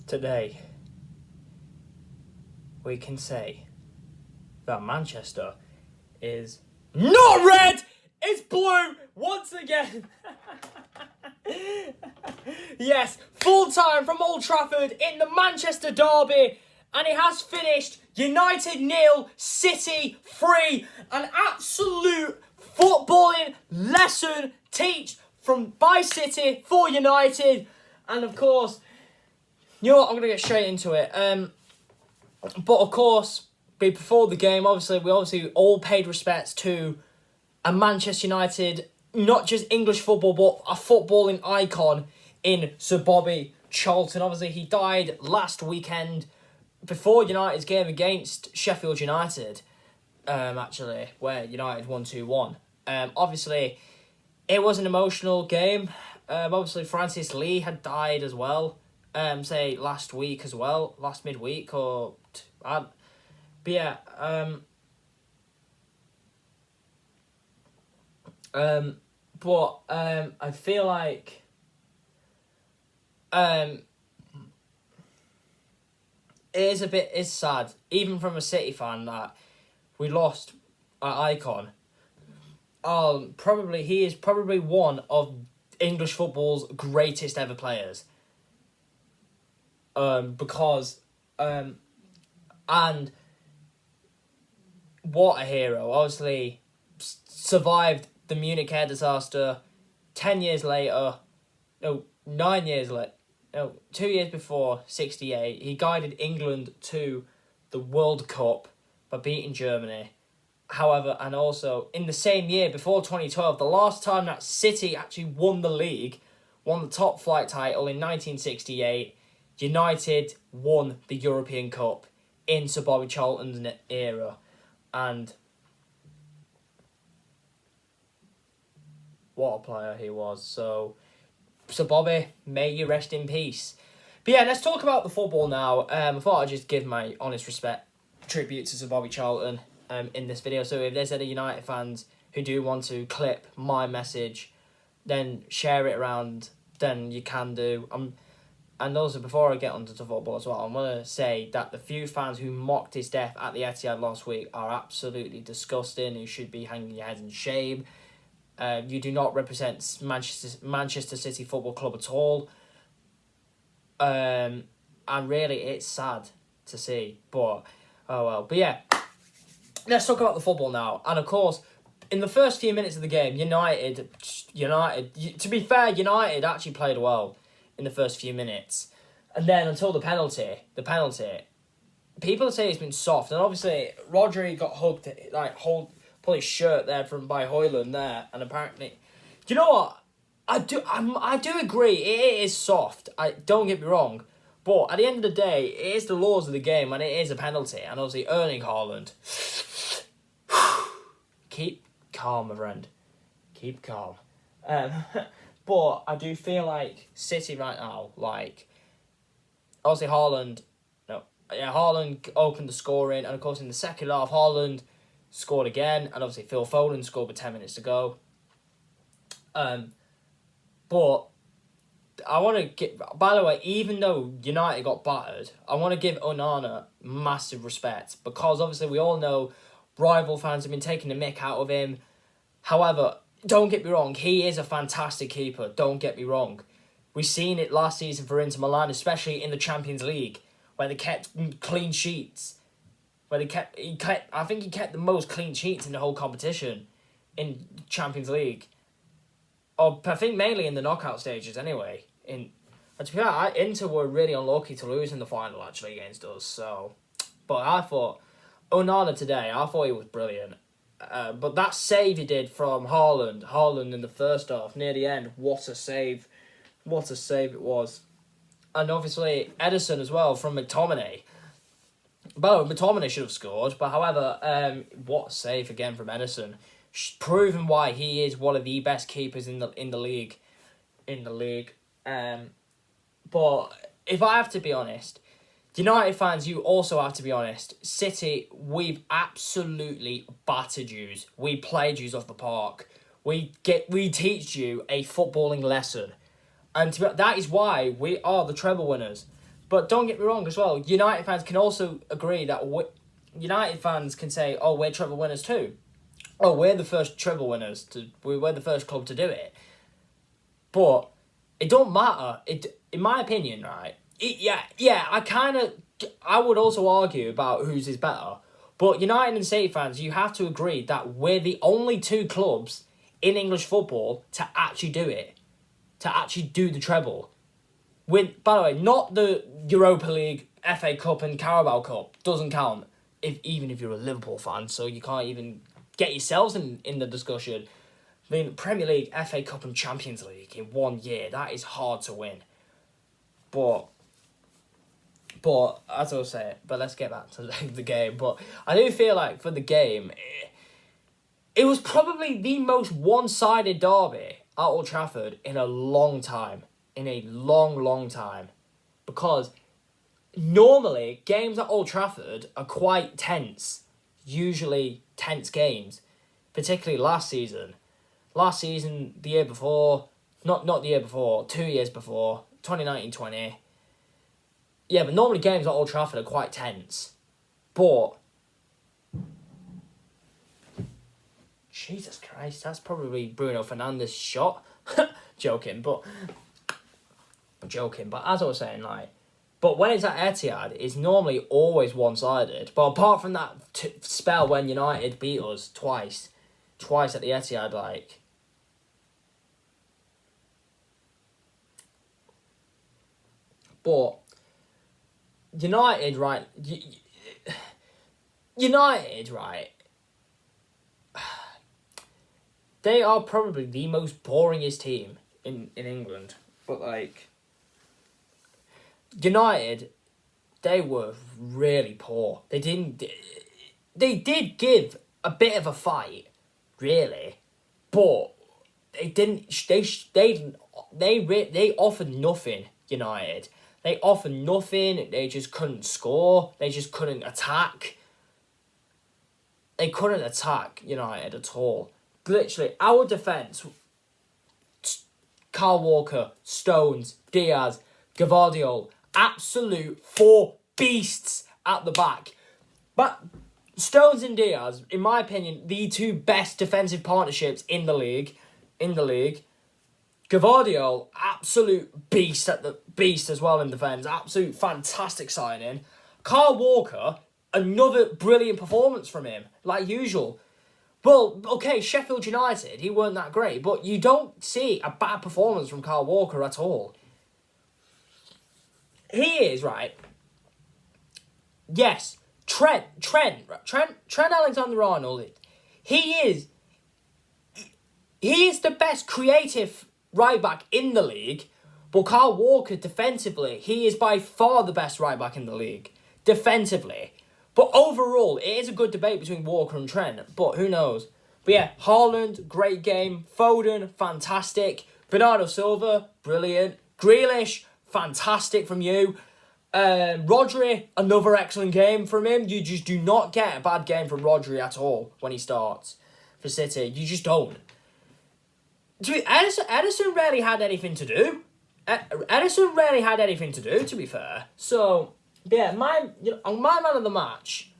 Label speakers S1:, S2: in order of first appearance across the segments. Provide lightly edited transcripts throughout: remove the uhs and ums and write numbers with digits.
S1: Today, we can say that Manchester is not red, it's blue once again. Yes, full time from Old Trafford in the Manchester derby, and it has finished United 0, City 3. An absolute footballing lesson by City for United. And of course, you know what, I'm going to get straight into it. But of course, before the game, we all paid respects to a Manchester United, not just English football, but a footballing icon in Sir Bobby Charlton. Obviously, he died last weekend before United's game against Sheffield United, where United won 2-1. Obviously, it was an emotional game. Obviously, Francis Lee had died as well, last week as well, last midweek, but yeah, I feel like it's sad, even from a City fan, that we lost an icon. He is probably one of English football's greatest ever players. And what a hero. Obviously, survived the Munich air disaster 2 years before 1968. He guided England to the World Cup by beating Germany. However, and also in the same year, before 2012, the last time that City actually won the league, won the top flight title in 1968, United won the European Cup in Sir Bobby Charlton's era. And what a player he was. So, Sir Bobby, may you rest in peace. But yeah, let's talk about the football now. I thought I'd just give my honest tribute to Sir Bobby Charlton in this video. So if there's any United fans who do want to clip my message, then share it around, then you can do. And also, before I get onto the football as well, I'm going to say that the few fans who mocked his death at the Etihad last week are absolutely disgusting. You should be hanging your heads in shame. You do not represent Manchester City Football Club at all. And really, it's sad to see. But, oh well. But yeah, let's talk about the football now. And of course, in the first few minutes of the game, United, to be fair, United actually played well in the first few minutes. And then until the penalty, people say it's been soft. And obviously, Rodri got hugged, pull his shirt there by Højlund there. And apparently, do you know what? I do agree, it is soft. Don't get me wrong. But at the end of the day, it is the laws of the game and it is a penalty. And obviously, Erling Haaland, keep calm, my friend. Keep calm. But I do feel like City right now, obviously Haaland opened the scoring, and of course in the second half, Haaland scored again, and obviously Phil Foden scored with 10 minutes to go. But I want to get, by the way, even though United got battered, I want to give Onana massive respect, because obviously we all know rival fans have been taking the mick out of him. However, don't get me wrong, he is a fantastic keeper, don't get me wrong. We've seen it last season for Inter Milan, especially in the Champions League, where they kept clean sheets. I think he kept the most clean sheets in the whole competition in Champions League. I think mainly in the knockout stages anyway. And to be fair, Inter were really unlucky to lose in the final actually against us. So, but I thought Onana today, I thought he was brilliant. But that save he did from Haaland in the first half, near the end, what a save. What a save it was. And obviously, Ederson as well from McTominay. Well, McTominay should have scored, but however, what a save again from Ederson. Proving why he is one of the best keepers in the league. But if I have to be honest, United fans, you also have to be honest. City, we've absolutely battered yous. We played yous off the park. We teach you a footballing lesson. And that is why we are the treble winners. But don't get me wrong as well. United fans can also agree that United fans can say, "Oh, we're treble winners too. Oh, we're the first treble winners. We're the first club to do it." But it don't matter. In my opinion, right? I would also argue about whose is better. But United and City fans, you have to agree that we're the only two clubs in English football to actually do it. To actually do the treble. By the way, not the Europa League, FA Cup and Carabao Cup. Doesn't count. Even if you're a Liverpool fan, so you can't even get yourselves in the discussion. I mean, Premier League, FA Cup and Champions League in 1 year, that is hard to win. But as I was saying, but let's get back to the game. But I do feel like for the game, it was probably the most one-sided derby at Old Trafford in a long time. In a long, long time. Because normally, games at Old Trafford are quite tense. Usually tense games. Particularly last season. Last season, the year before, not the year before, 2 years before, 2019-20. Yeah, but normally games at Old Trafford are quite tense. But Jesus Christ, that's probably Bruno Fernandes' shot. Joking, but as I was saying, but when it's at Etihad, it's normally always one-sided. But apart from that spell when United beat us twice at the Etihad, but United, right? United, right? They are probably the most boringest team in England. But, United, they were really poor. They did give a bit of a fight, really. But they didn't... They offered nothing, United. They offered nothing. They just couldn't score. They just couldn't attack. They couldn't attack United at all. Literally, our defence, Kyle Walker, Stones, Diaz, Gvardiol, absolute 4 beasts at the back. But Stones and Diaz, in my opinion, the 2 best defensive partnerships in the league. Gvardiol, absolute beast as well in defence. Absolute fantastic signing. Kyle Walker, another brilliant performance from him, like usual. Well, okay, Sheffield United, he weren't that great, but you don't see a bad performance from Kyle Walker at all. He is, right? Yes, Trent Alexander-Arnold, he is the best creative right back in the league, but Kyle Walker defensively, he is by far the best right back in the league, defensively. But overall, it is a good debate between Walker and Trent, but who knows? But yeah, Haaland, great game. Foden, fantastic. Bernardo Silva, brilliant. Grealish, fantastic from you. Rodri, another excellent game from him. You just do not get a bad game from Rodri at all when he starts for City. You just don't. Ederson rarely had anything to do. To be fair. So, yeah, my man of the match,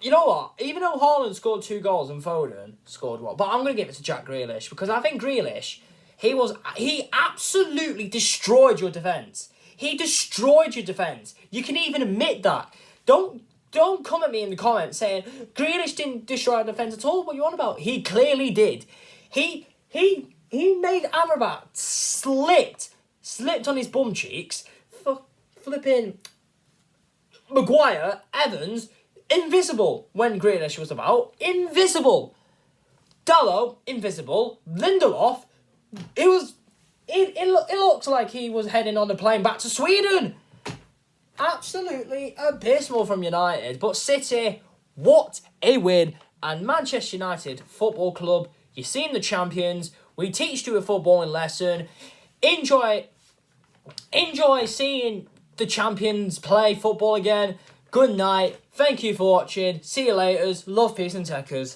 S1: you know what? Even though Haaland scored 2 goals and Foden scored 1, but I'm going to give it to Jack Grealish because I think Grealish, he absolutely destroyed your defence. He destroyed your defence. You can even admit that. Don't come at me in the comments saying Grealish didn't destroy our defence at all. What are you on about? He clearly did. He made Amrabat slipped on his bum cheeks. Flipping Maguire, Evans, invisible when Grealish was about. Invisible. Dalot, invisible. Lindelof, it looks like he was heading on a plane back to Sweden. Absolutely abysmal from United. But City, what a win. And Manchester United Football Club, you've seen the champions. We teach you a footballing lesson. Enjoy seeing the champions play football again. Good night. Thank you for watching. See you later. Love, peace and techers.